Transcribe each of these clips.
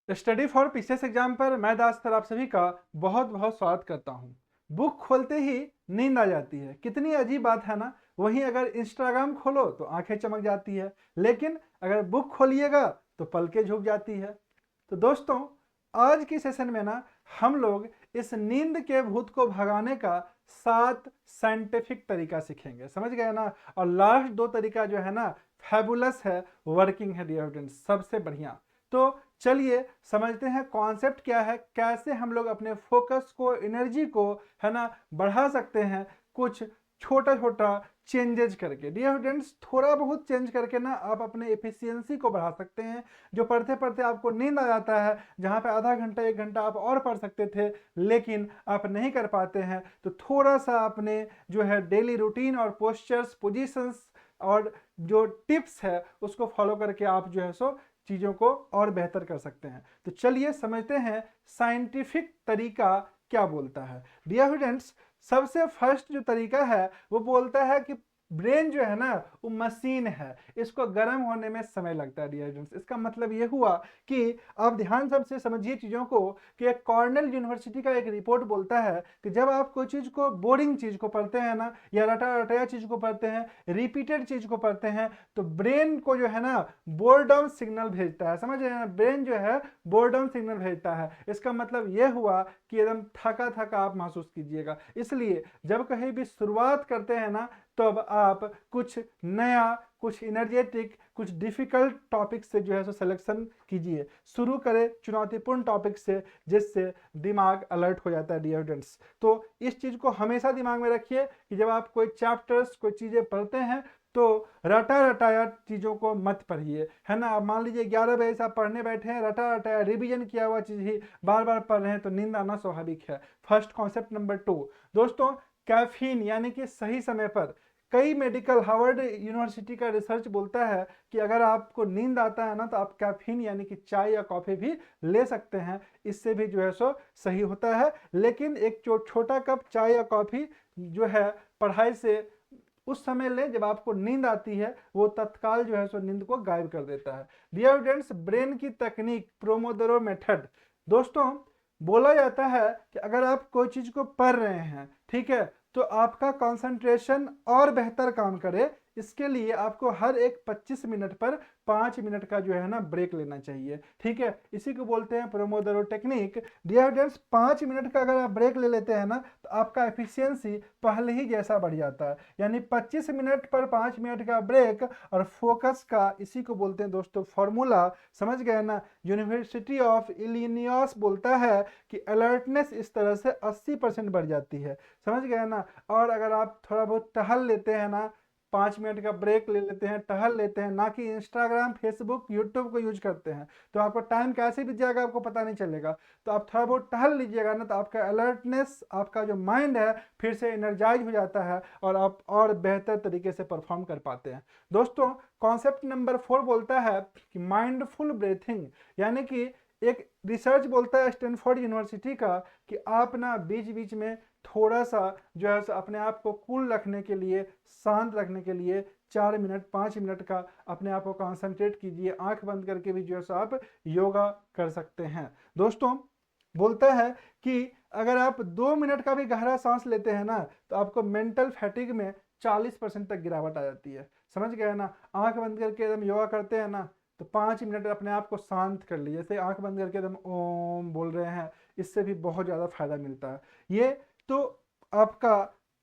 Study for PCS exam पर मैं दास sir आप सभी का बहुत बहुत स्वागत करता हूँ। बुक खोलते ही नींद आ जाती है, कितनी अजीब बात है ना। वहीं अगर इंस्टाग्राम खोलो तो आंखें चमक जाती है, लेकिन अगर बुक खोलिएगा तो पलकें झुक जाती है। तो दोस्तों, आज की सेशन में ना हम लोग इस नींद के भूत को भगाने का 7 साइंटिफिक तरीका सीखेंगे, समझ गए ना। और लास्ट 2 तरीका जो है ना फैबुलस है, वर्किंग है डियर स्टूडेंट्स, सबसे बढ़िया। तो चलिए समझते हैं कॉन्सेप्ट क्या है, कैसे हम लोग अपने फोकस को, एनर्जी को है ना बढ़ा सकते हैं कुछ छोटा छोटा चेंजेज करके। डियर स्टूडेंट्स, थोड़ा बहुत चेंज करके ना आप अपने एफिशिएंसी को बढ़ा सकते हैं। जो पढ़ते पढ़ते आपको नींद आ जाता है, जहाँ पे आधा घंटा 1 घंटा आप और पढ़ सकते थे लेकिन आप नहीं कर पाते हैं, तो थोड़ा सा अपने जो है डेली रूटीन और पोस्चर्स, पोजीशंस और जो टिप्स है उसको फॉलो करके आप जो है सो चीज़ों को और बेहतर कर सकते हैं। तो चलिए समझते हैं साइंटिफिक तरीका क्या बोलता है। डियर स्टूडेंट्स, सबसे फर्स्ट जो तरीका है वो बोलता है कि ब्रेन जो है ना वो मशीन है, इसको गर्म होने में समय लगता है। डियर स्टूडेंट्स, इसका मतलब ये हुआ कि आप ध्यान से समझिए चीज़ों को कि एक कॉर्नेल यूनिवर्सिटी का एक रिपोर्ट बोलता है कि जब आप कोई चीज़ को, बोरिंग चीज़ को पढ़ते हैं ना, या रटा रटाया चीज़ को पढ़ते हैं, रिपीटेड चीज़ को पढ़ते हैं, तो ब्रेन को जो है ना बोर्डम सिग्नल भेजता है। समझ रहे हैं, ब्रेन जो है बोर्डम सिग्नल भेजता है। इसका मतलब यह हुआ कि एकदम थका थका आप महसूस कीजिएगा। इसलिए जब कहीं भी शुरुआत करते हैं ना, तो अब आप कुछ नया, कुछ इनर्जेटिक, कुछ डिफिकल्ट टॉपिक से जो है सो सिलेक्शन कीजिए। शुरू करें चुनौतीपूर्ण टॉपिक से, जिससे दिमाग अलर्ट हो जाता है। डियर स्टूडेंट्स, तो इस चीज़ को हमेशा दिमाग में रखिए कि जब आप कोई चैप्टर्स, कोई चीज़ें पढ़ते हैं तो रटा रटाया चीज़ों को मत पढ़िए, है ना। आप मान लीजिए 11 बजे से आप पढ़ने बैठे हैं, रटा रटाया रिवीजन किया हुआ चीज़ ही बार बार पढ़ रहे हैं, तो नींद आना स्वाभाविक है। फर्स्ट कॉन्सेप्ट नंबर 2, दोस्तों, कैफीन यानी कि सही समय पर। कई मेडिकल, हार्वर्ड यूनिवर्सिटी का रिसर्च बोलता है कि अगर आपको नींद आता है ना तो आप कैफीन यानी कि चाय या कॉफ़ी भी ले सकते हैं, इससे भी जो है सो सही होता है। लेकिन एक छोटा कप चाय या कॉफ़ी जो है पढ़ाई से उस समय ले जब आपको नींद आती है, वो तत्काल जो है सो नींद को गायब कर देता है। डियर स्टूडेंट्स, ब्रेन की तकनीक, प्रोमोदोरो मेथड। दोस्तों, बोला जाता है कि अगर आप कोई चीज को पढ़ रहे हैं, ठीक है, तो आपका कंसंट्रेशन और बेहतर काम करे, इसके लिए आपको हर एक 25 मिनट पर 5 मिनट का जो है ना ब्रेक लेना चाहिए। ठीक है, इसी को बोलते हैं प्रोमोदोरो टेक्निक। डियर स्टूडेंट्स, 5 मिनट का अगर आप ब्रेक ले लेते हैं ना, तो आपका एफिशिएंसी पहले ही जैसा बढ़ जाता है। यानी 25 मिनट पर 5 मिनट का ब्रेक और फोकस का, इसी को बोलते हैं दोस्तों फॉर्मूला। समझ गए ना। यूनिवर्सिटी ऑफ इलिनियस बोलता है कि अलर्टनेस इस तरह से 80% बढ़ जाती है। समझ गए ना। और अगर आप थोड़ा बहुत टहल लेते हैं ना, 5 मिनट का ब्रेक ले लेते हैं, टहल लेते हैं, ना कि इंस्टाग्राम, फेसबुक, यूट्यूब को यूज करते हैं, तो आपका टाइम कैसे बीत जाएगा आपको पता नहीं चलेगा। तो आप थोड़ा बहुत टहल लीजिएगा ना, तो आपका अलर्टनेस, आपका जो माइंड है फिर से एनर्जाइज हो जाता है और आप और बेहतर तरीके से परफॉर्म कर पाते हैं। दोस्तों, कॉन्सेप्ट नंबर 4 बोलता है कि माइंडफुल ब्रीथिंग, यानी कि एक रिसर्च बोलता है स्टैनफोर्ड यूनिवर्सिटी का कि आप ना बीच बीच में थोड़ा सा जो है अपने आप को कूल रखने के लिए, शांत रखने के लिए 4 मिनट, 5 मिनट का अपने आप को कंसंट्रेट कीजिए। आंख बंद करके भी जो है आप योगा कर सकते हैं। दोस्तों, बोलता है कि अगर आप 2 मिनट का भी गहरा सांस लेते हैं ना, तो आपको मेंटल फैटिग में 40% तक गिरावट आ जाती है। समझ गए ना। आंख बंद करके एकदम योगा करते हैं ना, तो 5 मिनट अपने आप को शांत कर लीजिए, जैसे आंख बंद करके एकदम ओम बोल रहे हैं, इससे भी बहुत ज़्यादा फायदा मिलता है। ये तो आपका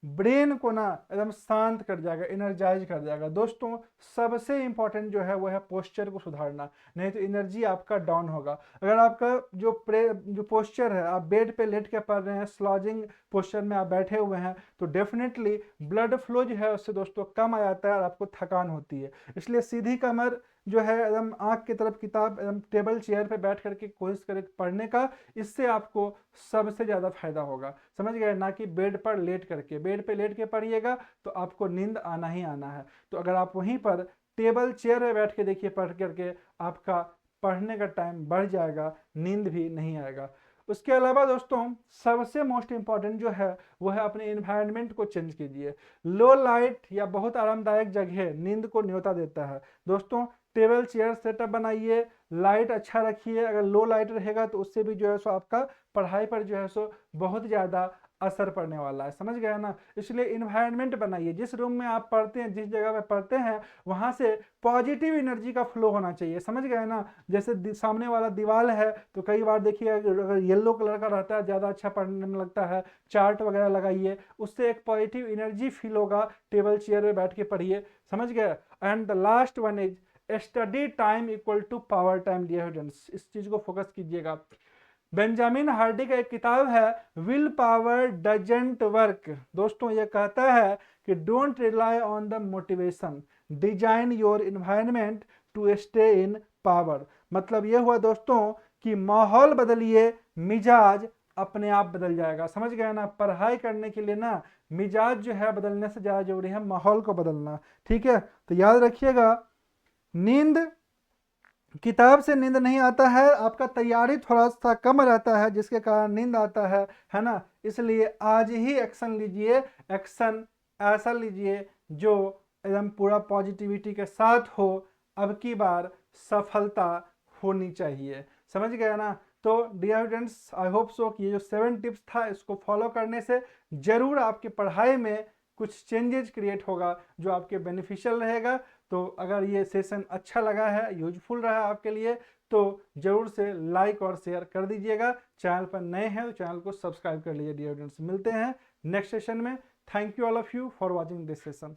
ब्रेन को ना एकदम शांत कर जाएगा, एनर्जाइज कर जाएगा। दोस्तों, सबसे इंपॉर्टेंट जो है वो है पोस्चर को सुधारना, नहीं तो एनर्जी आपका डाउन होगा। अगर आपका जो पोस्चर है, आप बेड पे लेट के पढ़ रहे हैं, स्लॉजिंग पोस्चर में आप बैठे हुए हैं, तो डेफिनेटली ब्लड फ्लो जो है उससे दोस्तों कम आ जाता है और आपको थकान होती है। इसलिए सीधी कमर जो है, एकदम आंख की तरफ किताब, एकदम टेबल चेयर पे बैठ करके कोशिश करें पढ़ने का, इससे आपको सबसे ज़्यादा फायदा होगा। समझ गए ना, कि बेड पर लेट करके, बेड पे लेट के पढ़िएगा तो आपको नींद आना ही आना है। तो अगर आप वहीं पर टेबल चेयर में बैठ के देखिए, पढ़ करके आपका पढ़ने का टाइम बढ़ जाएगा, नींद भी नहीं आएगा। उसके अलावा दोस्तों, सबसे मोस्ट इंपॉर्टेंट जो है वो है अपने इन्वायरमेंट को चेंज कीजिए। लो लाइट या बहुत आरामदायक जगह नींद को न्योता देता है। दोस्तों, टेबल चेयर सेटअप बनाइए, लाइट अच्छा रखिए। अगर लो लाइट रहेगा तो उससे भी जो है सो आपका पढ़ाई पर जो है सो बहुत ज़्यादा असर पड़ने वाला है, समझ गए ना। इसलिए इन्वायरमेंट बनाइए, जिस रूम में आप पढ़ते हैं, जिस जगह पे पढ़ते हैं, वहाँ से पॉजिटिव एनर्जी का फ्लो होना चाहिए, समझ गए ना। जैसे सामने वाला दीवार है तो कई बार देखिए अगर येलो कलर का रहता है ज़्यादा अच्छा पढ़ने में लगता है, चार्ट वगैरह लगाइए, उससे एक पॉजिटिव एनर्जी फील होगा। टेबल चेयर में बैठ के पढ़िए, समझ गए। And the last one is study time equal to power time, dear students, इस चीज़ को फोकस कीजिएगा। बेंजामिन हार्डी का एक किताब है विल पावर डजेंट वर्क। दोस्तों ये कहता है कि don't rely on the motivation, design your environment to stay in power. मतलब ये हुआ दोस्तों कि माहौल बदलिए, मिजाज अपने आप बदल जाएगा, समझ गए ना। पढ़ाई करने के लिए ना मिजाज जो है बदलने से ज़्यादा जरूरी है माहौल को बदलना, ठीक है। तो याद रखिएगा, नींद, किताब से नींद नहीं आता है, आपका तैयारी थोड़ा सा कम रहता है जिसके कारण नींद आता है ना। इसलिए आज ही एक्शन लीजिए, एक्शन ऐसा लीजिए जो एकदम पूरा पॉजिटिविटी के साथ हो। अब की बार सफलता होनी चाहिए, समझ गए ना। तो dear students, I hope so कि ये जो 7 टिप्स था इसको फॉलो करने से जरूर आपकी पढ़ाई में कुछ चेंजेस क्रिएट होगा जो आपके बेनिफिशियल रहेगा। तो अगर ये सेशन अच्छा लगा है, यूजफुल रहा आपके लिए, तो जरूर से लाइक और शेयर कर दीजिएगा। चैनल पर नए हैं तो चैनल को सब्सक्राइब कर लीजिए डियर स्टूडेंट्स। मिलते हैं नेक्स्ट सेशन में। Thank you all of you for watching this session.